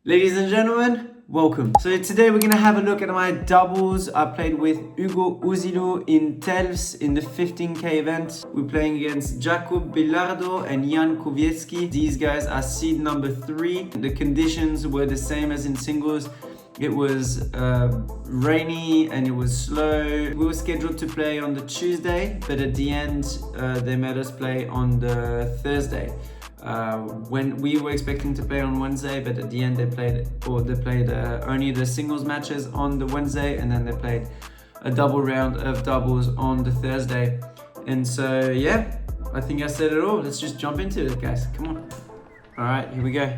Ladies and gentlemen, welcome. So today we're gonna have a look at my doubles. I played with Hugo Uzilu in Telfs in the 15k event. We're playing against Jakub Bilardo and Jan Kowiecki. These guys are seed number 3. The conditions were the same as in singles. It was rainy and it was slow. We were scheduled to play on the Tuesday, but at the end they made us play on the Thursday. When we were expecting to play on Wednesday, but at the end they played only the singles matches on the Wednesday, and then they played a double round of doubles on the Thursday. And so yeah, I think I said it all. Let's just jump into it, guys. Come on. All right, here we go.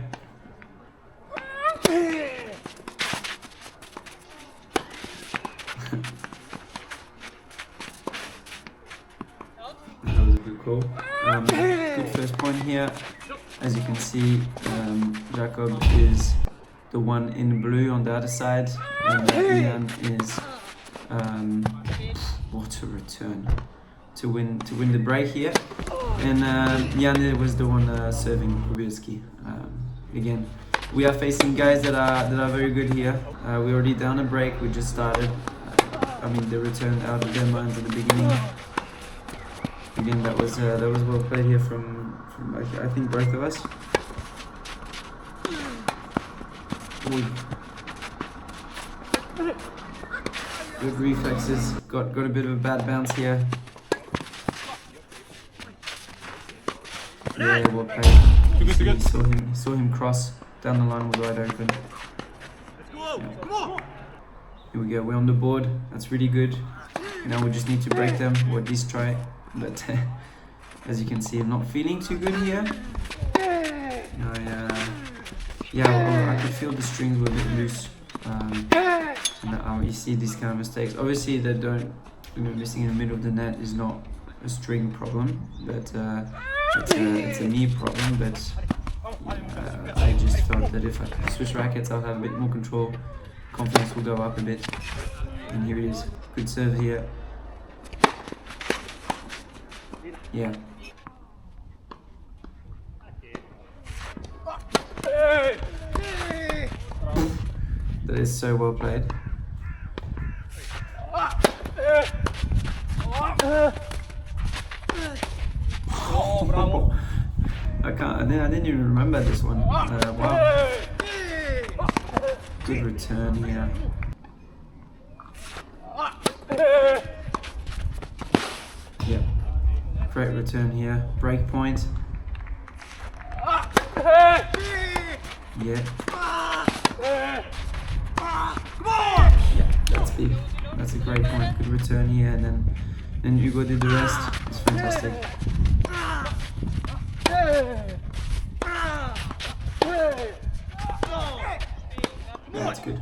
That was a good call. Good first point here. As you can see, Jacob is the one in blue on the other side, and Jan is what a return to win the break here. And Jan was the one serving Kowiecki. Again, we are facing guys that are very good here. We're already down a break. We just started. They returned out of their minds at the beginning. Again, that was well played here from I think both of us. Ooh. Good reflexes. Got a bit of a bad bounce here. Yeah, well played. Saw him cross down the line, was wide open. Yeah. Here we go. We're on the board. That's really good. Now we just need to break them, or at least try. But as you can see, I'm not feeling too good here. I could feel the strings were a bit loose. You see these kind of mistakes. Obviously, missing in the middle of the net is not a string problem, but it's a knee problem. But I just felt that if I could switch rackets, I'll have a bit more control. Confidence will go up a bit. And here it is. Good serve here. Yeah. That is so well played. I didn't even remember this one. Wow. Good return here. Yeah. Great return here. Break point. Yeah. Yeah, that's big. That's a great point. Good return here, and then Hugo did the rest. It's fantastic. Yeah, that's good.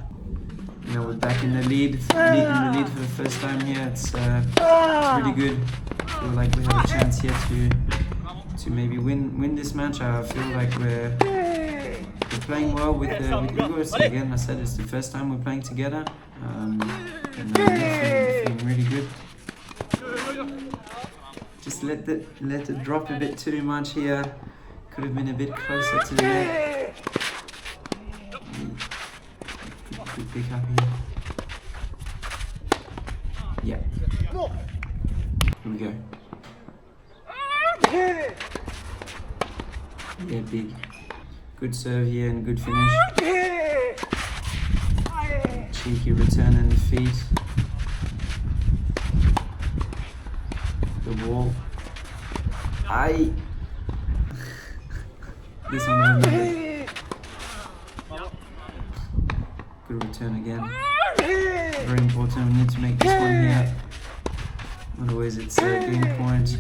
We're back in the lead. For the first time here. It's really good. I feel like we have a chance here to maybe win this match. I feel like we're playing well with Hugo. So again, I said it's the first time we're playing together, and I'm feeling really good. Just let it drop a bit too much here. Could have been a bit closer to the net. Good pick up here. Yeah. Here we go. Yeah, big. Good serve here and good finish. Cheeky return in the feet. The wall. This one I remember. Good return again. Very important. We need to make this one here. Otherwise it's a game point.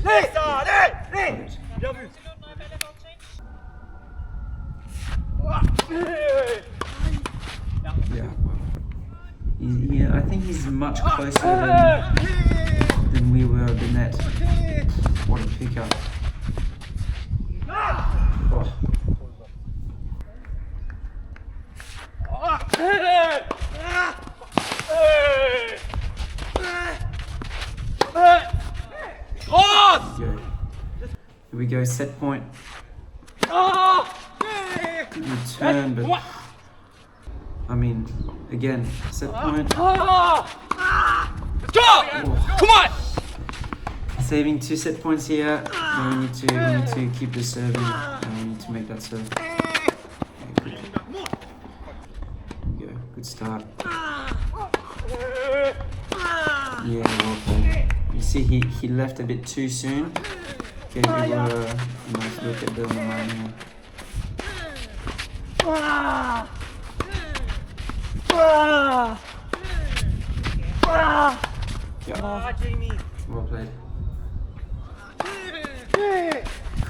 Yeah, I think he's much closer than we were at the net. What a pickup. Oh. Here we go, set point. Good return, but I mean, again, set point. Let's go! Come on! Saving 2 set points here. Now we need to keep the serving, and we need to make that serve. Okay, good. There we go. Good start. Yeah, well played. You see, he left a bit too soon. Gave you a nice look at the line here. Yeah. Well played.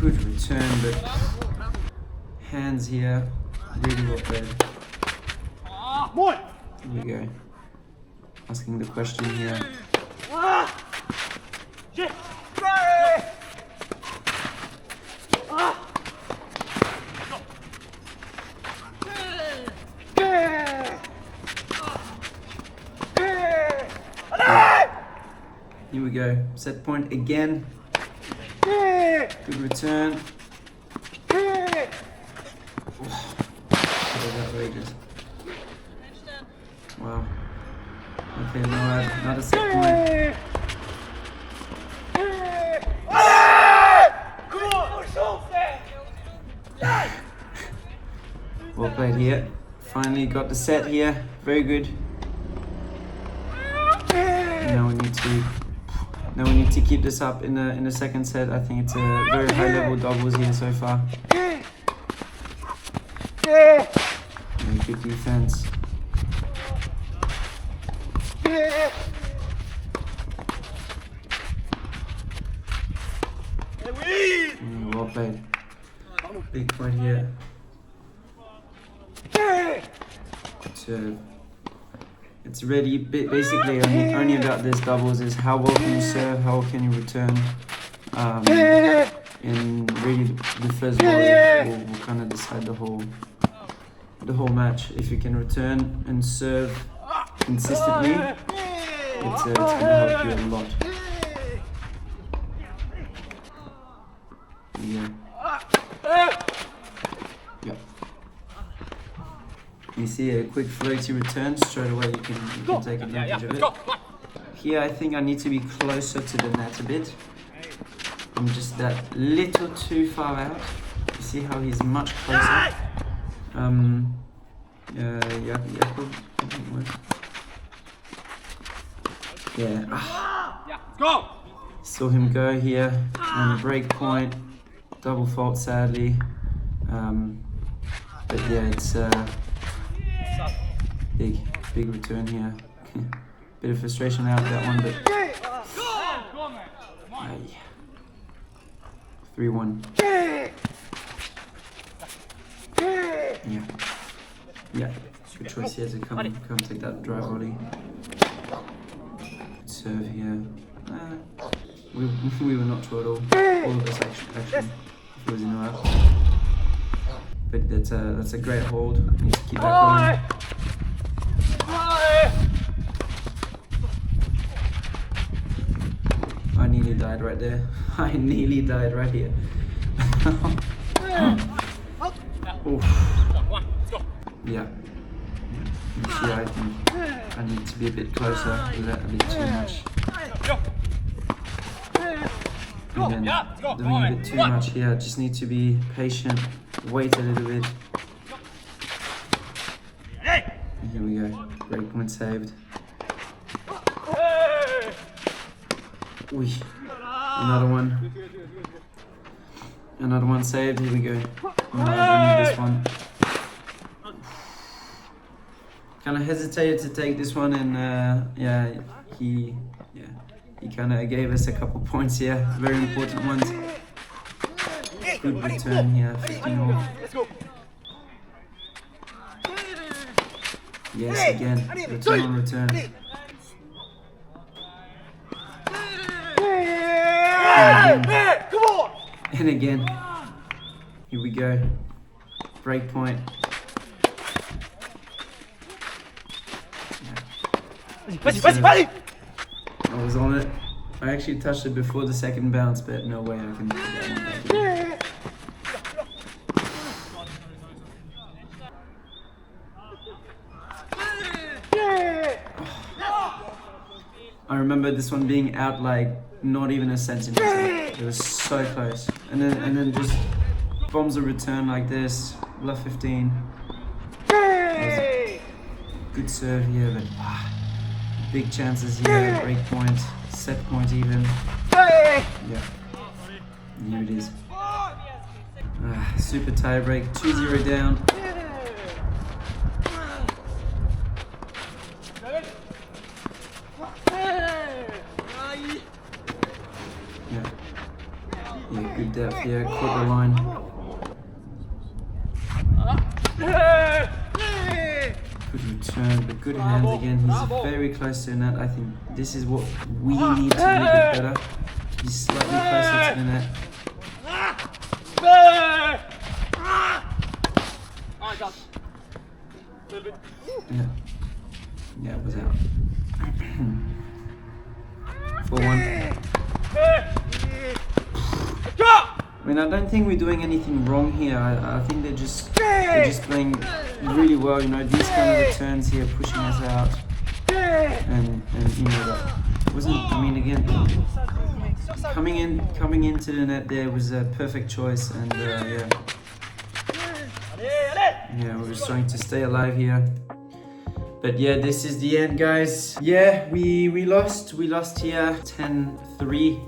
Good return, but hands here. Really well played. Here we go. Asking the question here. Here we go. Set point again. Good return. That was outrageous. Wow. Okay, now another set point. Well played here. Finally got the set here. Very good. Now we need to keep this up in the second set. I think it's a very high level doubles here so far. Very good defense. Well played. Big point here. So it's really basically only about this doubles is how well can you serve, how well can you return. And really the first volley will kind of decide the whole match. If you can return and serve consistently, it's going to help you a lot. Yeah. Yeah. You see a quick floaty return, straight away you can take advantage of it. Here I think I need to be closer to the net a bit. I'm just that little too far out. You see how he's much closer. Jakob, I think it was. Yeah. Go! Saw him go here on break point. Double fault, sadly. But yeah, it's big return here. Bit of frustration out that one, but 3-1. Yeah. Good choice here to come take that drive volley. Good serve here. We were not sure at all of us actually, if it was in or out. But that's a great hold. Need to keep that going. I nearly died right there. I nearly died right here. Yeah. I think I need to be a bit closer. Do that a bit too much. And then doing a bit too much here. Just need to be patient. Wait a little bit. And here we go. Break point saved. Ooh. Another one saved. Here we go. Now this one. Kind of hesitated to take this one, and he kind of gave us a couple points here. Very important ones. Good return here. 15-all. Yes, again. Return on return. And again. Here we go. Break point. I was on it. I actually touched it before the second bounce, but no way I can put that one back in. I remember this one being out like not even a centimeter. It was so close. And then just bombs a return like this. Bluff 15. Good serve here, but big chances here. Break point, set point even. Yeah. Here it is. Super tie break. 2-0 down. Yeah, good depth here, caught the line. Good return, but good hands again. He's very close to the net. I think this is what we need to do a bit better. He's slightly closer to the net. Yeah, it was out. 4-1. I mean, I don't think we're doing anything wrong here. I think they're just playing really well. You know, these kind of returns here pushing us out, and you know that wasn't. I mean, again, coming into the net there was a perfect choice, and yeah, we're just trying to stay alive here. But yeah, this is the end, guys. Yeah, we lost here 10-3.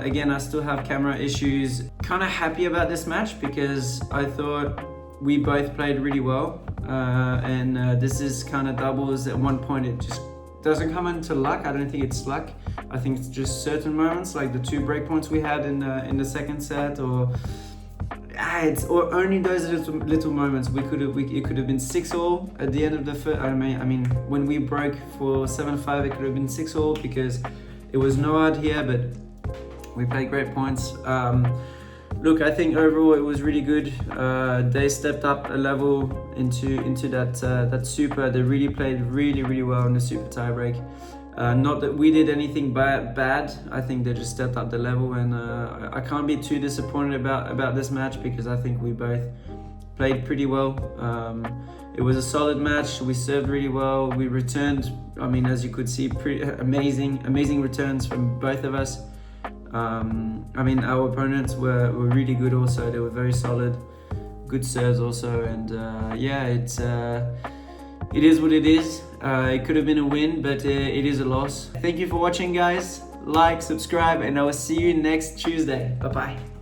Again, I still have camera issues. Kind of happy about this match because I thought we both played really well. And this is kind of doubles. At one point, it just doesn't come into luck. I don't think it's luck. I think it's just certain moments, like the 2 breakpoints we had in the second set, or only those little moments. It could have been 6-all at the end of the first. I mean, when we broke for 7-5, it could have been 6-all because it was no hard here, but we played great points. Look, I think overall it was really good. They stepped up a level into that super. They really played really well in the super tiebreak. Not that we did anything bad. I think they just stepped up the level, and I can't be too disappointed about this match because I think we both played pretty well. It was a solid match. We served really well. We returned. I mean, as you could see, pretty amazing returns from both of us. I mean, our opponents were really good also. They were very solid, good serves also, and yeah, it is what it is. It could have been a win, but it is a loss. Thank you for watching, guys. Like, subscribe, and I will see you next Tuesday. Bye-bye.